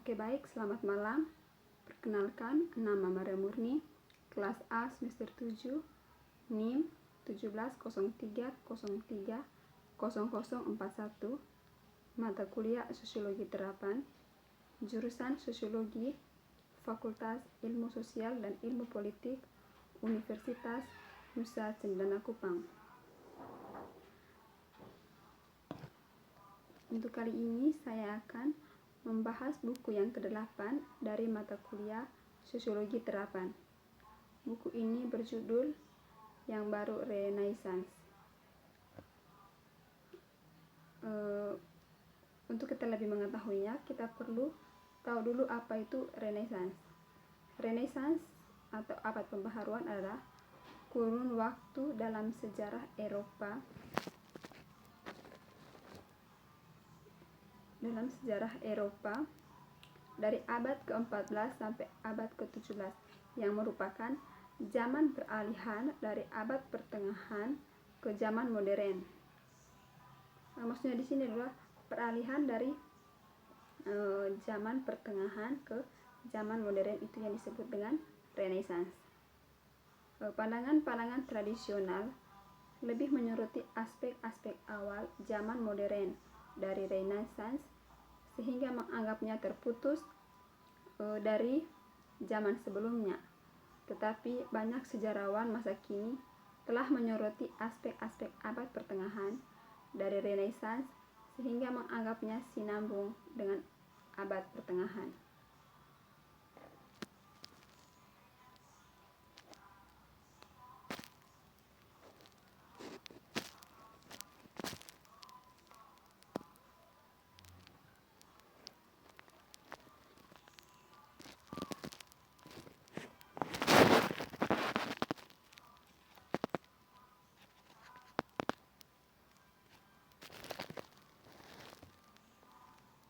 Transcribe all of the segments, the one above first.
Oke baik, selamat malam. Perkenalkan, nama Maria Murni, kelas A semester 7, NIM 1703030041, mata kuliah Sosiologi Terapan, jurusan Sosiologi, Fakultas Ilmu Sosial dan Ilmu Politik, Universitas Nusa Cendana Kupang. Untuk kali ini saya akan membahas buku yang ke-8 dari mata kuliah Sosiologi Terapan. Buku ini berjudul Yang Baru Renaissance. Untuk kita lebih mengetahuinya, kita perlu tahu dulu apa itu Renaissance. Renaissance atau abad pembaharuan adalah kurun waktu dalam sejarah Eropa dari abad ke-14 sampai abad ke-17 yang merupakan zaman peralihan dari abad pertengahan ke zaman modern. Maksudnya di sini adalah peralihan dari zaman pertengahan ke zaman modern, itu yang disebut dengan Renaissance. Pandangan-pandangan tradisional lebih menyoroti aspek-aspek awal zaman modern dari Renaissance sehingga menganggapnya terputus dari zaman sebelumnya. Tetapi banyak sejarawan masa kini telah menyoroti aspek-aspek abad pertengahan dari Renaissance sehingga menganggapnya sinambung dengan abad pertengahan.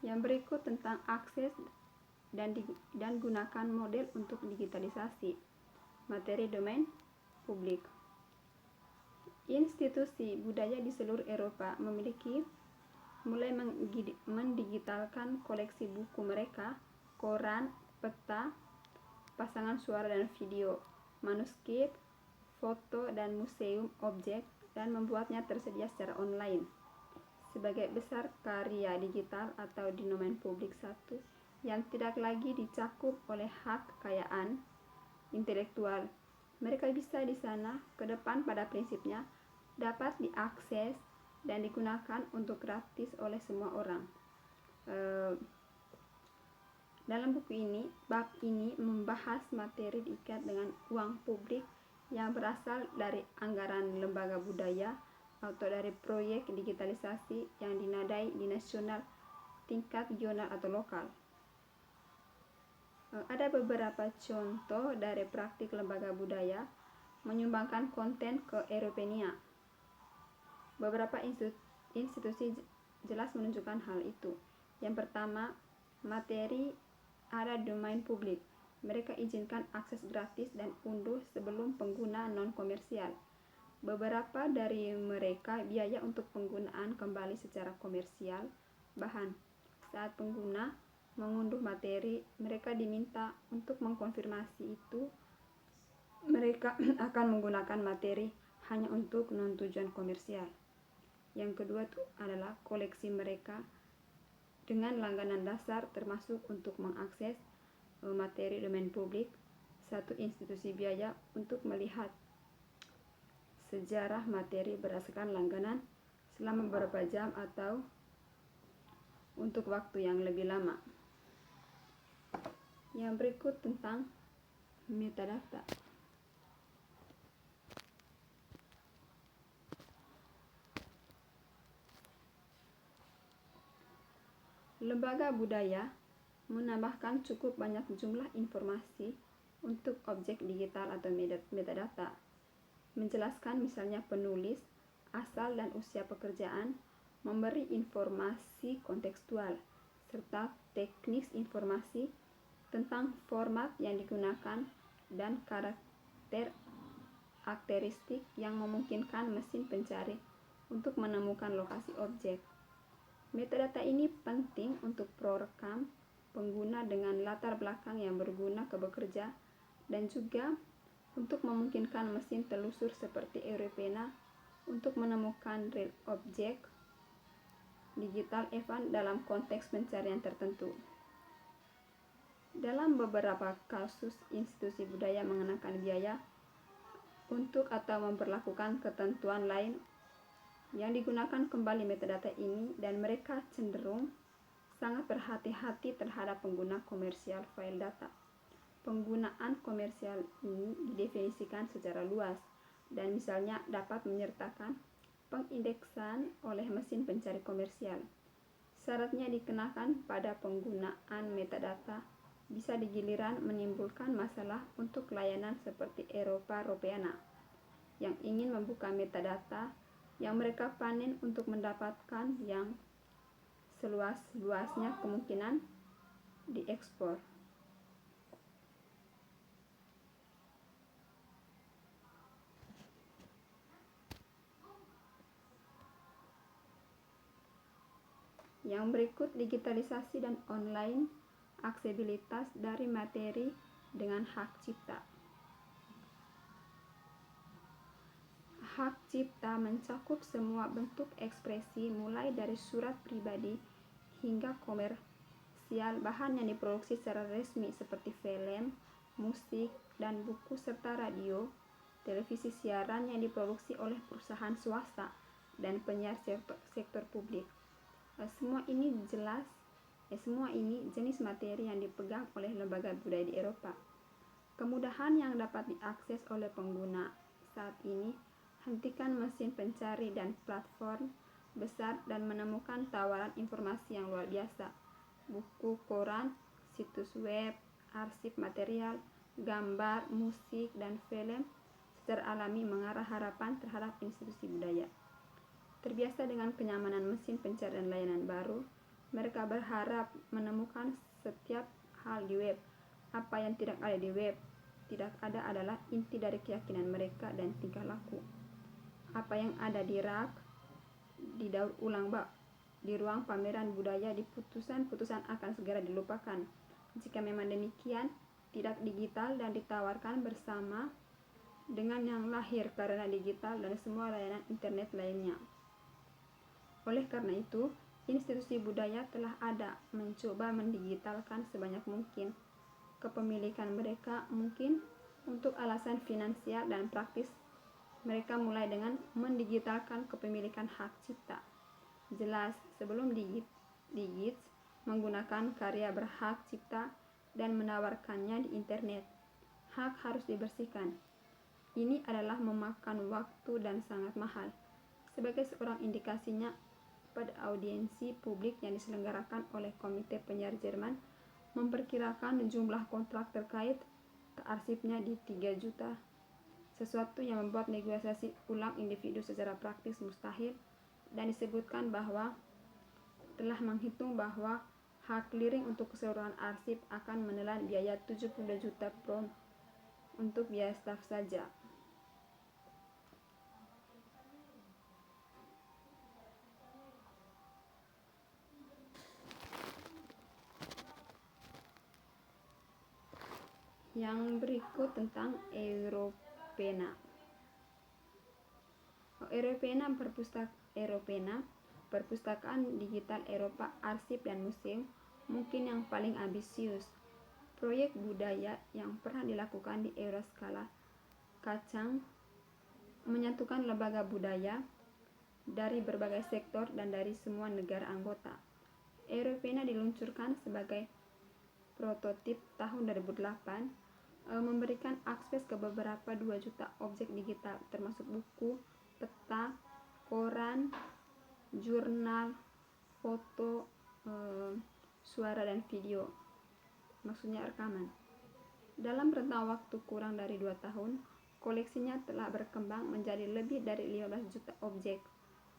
Yang berikut tentang akses dan gunakan model untuk digitalisasi materi domain publik. Institusi budaya di seluruh Eropa mulai mendigitalkan koleksi buku mereka, koran, peta, pasangan suara dan video, manuskrip, foto, dan museum objek, dan membuatnya tersedia secara online. Sebagai besar karya digital atau di domain publik satu yang tidak lagi dicakup oleh hak kekayaan intelektual, mereka bisa di sana ke depan pada prinsipnya dapat diakses dan digunakan untuk gratis oleh semua orang. Dalam buku ini, bab ini membahas materi diikat dengan uang publik yang berasal dari anggaran lembaga budaya atau dari proyek digitalisasi yang dinadai di nasional, tingkat regional atau lokal. Ada beberapa contoh dari praktik lembaga budaya menyumbangkan konten ke Europenia. Beberapa institusi jelas menunjukkan hal itu. Yang pertama, materi ada domain publik. Mereka izinkan akses gratis dan unduh sebelum pengguna non-komersial. Beberapa dari mereka biaya untuk penggunaan kembali secara komersial. Bahan, saat pengguna mengunduh materi, mereka diminta untuk mengkonfirmasi itu mereka akan menggunakan materi hanya untuk non-tujuan komersial. Yang kedua adalah koleksi mereka dengan langganan dasar termasuk untuk mengakses materi domain publik. Satu institusi biaya untuk melihat sejarah materi berdasarkan langganan selama beberapa jam atau untuk waktu yang lebih lama. Yang berikut tentang metadata. Lembaga budaya menambahkan cukup banyak jumlah informasi untuk objek digital atau metadata. Menjelaskan misalnya penulis, asal dan usia pekerjaan, memberi informasi kontekstual, serta teknis informasi tentang format yang digunakan dan karakteristik yang memungkinkan mesin pencari untuk menemukan lokasi objek. Metadata ini penting untuk prorekam pengguna dengan latar belakang yang berguna ke bekerja, dan juga untuk memungkinkan mesin telusur seperti Europeana untuk menemukan real object digital event dalam konteks pencarian tertentu. Dalam beberapa kasus, institusi budaya mengenakan biaya untuk atau memperlakukan ketentuan lain yang digunakan kembali metadata ini, dan mereka cenderung sangat berhati-hati terhadap pengguna komersial file data. Penggunaan komersial ini didefinisikan secara luas dan misalnya dapat menyertakan pengindeksan oleh mesin pencari komersial. Syaratnya dikenakan pada penggunaan metadata bisa di giliran menimbulkan masalah untuk layanan seperti Europeana yang ingin membuka metadata yang mereka panen untuk mendapatkan yang seluas-luasnya kemungkinan diekspor. Yang berikut digitalisasi dan online aksesibilitas dari materi dengan hak cipta. Hak cipta mencakup semua bentuk ekspresi mulai dari surat pribadi hingga komersial, bahan yang diproduksi secara resmi seperti film, musik, dan buku serta radio, televisi siaran yang diproduksi oleh perusahaan swasta dan penyiar sektor publik. Semua ini jenis materi yang dipegang oleh lembaga budaya di Eropa. Kemudahan yang dapat diakses oleh pengguna saat ini hentikan mesin pencari dan platform besar dan menemukan tawaran informasi yang luar biasa. Buku, koran, situs web, arsip material, gambar, musik, dan film secara alami mengarah harapan terhadap institusi budaya. Terbiasa dengan kenyamanan mesin pencarian layanan baru, mereka berharap menemukan setiap hal di web. Apa yang tidak ada di web tidak ada adalah inti dari keyakinan mereka dan tingkah laku. Apa yang ada di rak, di daur ulang bak, di ruang pameran budaya, di putusan-putusan akan segera dilupakan. Jika memang demikian, tidak digital dan ditawarkan bersama dengan yang lahir karena digital dan semua layanan internet lainnya. Oleh karena itu, institusi budaya telah ada mencoba mendigitalkan sebanyak mungkin kepemilikan mereka mungkin untuk alasan finansial dan praktis. Mereka mulai dengan mendigitalkan kepemilikan hak cipta. Jelas, sebelum Digits menggunakan karya berhak cipta dan menawarkannya di internet, hak harus dibersihkan. Ini adalah memakan waktu dan sangat mahal. Sebagai seorang indikasinya, pada audiensi publik yang diselenggarakan oleh Komite Penyiar Jerman memperkirakan jumlah kontrak terkait kearsipnya di 3 juta, sesuatu yang membuat negosiasi ulang individu secara praktis mustahil, dan disebutkan bahwa telah menghitung bahwa hak clearing untuk keseluruhan arsip akan menelan biaya 72 juta pound untuk biaya staf saja. Yang berikut tentang Europeana. Europeana, perpustakaan digital Eropa, arsip dan museum, mungkin yang paling ambisius proyek budaya yang pernah dilakukan di Euroskala kacang, menyatukan lembaga budaya dari berbagai sektor dan dari semua negara anggota. Europeana diluncurkan sebagai prototip tahun 2008, memberikan akses ke beberapa 2 juta objek digital termasuk buku, peta, koran, jurnal, foto, suara dan video, maksudnya rekaman. Dalam rentang waktu kurang dari 2 tahun, koleksinya telah berkembang menjadi lebih dari 15 juta objek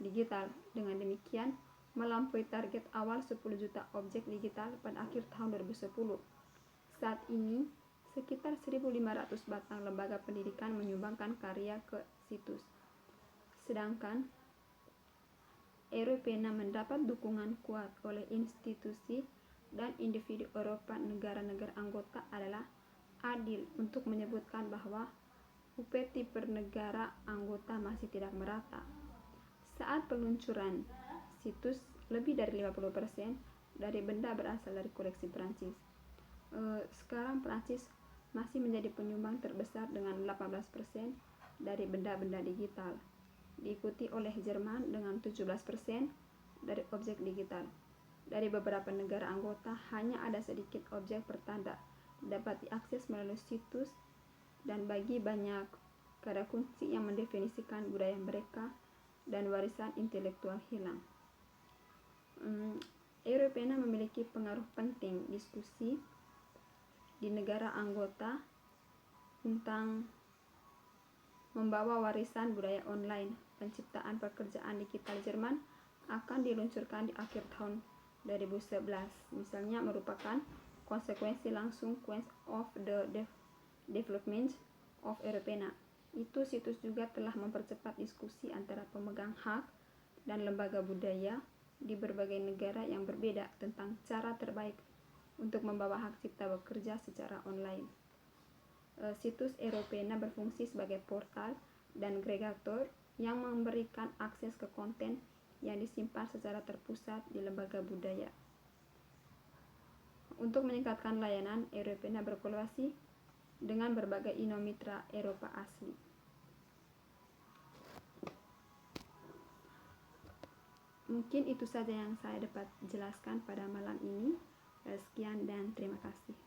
digital. Dengan demikian, melampaui target awal 10 juta objek digital pada akhir tahun 2010. Saat ini, sekitar 1.500 batang lembaga pendidikan menyumbangkan karya ke situs. Sedangkan Europeana mendapat dukungan kuat oleh institusi dan individu Eropa negara-negara anggota adalah adil untuk menyebutkan bahwa UPT per negara anggota masih tidak merata. Saat peluncuran situs, lebih dari 50% dari benda berasal dari koleksi Prancis. Sekarang Prancis masih menjadi penyumbang terbesar dengan 18% dari benda-benda digital, diikuti oleh Jerman dengan 17% dari objek digital. Dari beberapa negara anggota, hanya ada sedikit objek bertanda dapat diakses melalui situs, dan bagi banyak kata kunci yang mendefinisikan budaya mereka dan warisan intelektual hilang. Europeana memiliki pengaruh penting diskusi di negara anggota tentang membawa warisan budaya online. Penciptaan pekerjaan digital Jerman akan diluncurkan di akhir tahun 2011, misalnya merupakan konsekuensi langsung Queens of the Development of Europeana. Itu situs juga telah mempercepat diskusi antara pemegang hak dan lembaga budaya di berbagai negara yang berbeda tentang cara terbaik untuk membawa hak cipta bekerja secara online. Situs Europeana berfungsi sebagai portal dan agregator yang memberikan akses ke konten yang disimpan secara terpusat di lembaga budaya. Untuk meningkatkan layanan, Europeana berkolaborasi dengan berbagai mitra Eropa asli. Mungkin itu saja yang saya dapat jelaskan pada malam ini. Sekian dan terima kasih.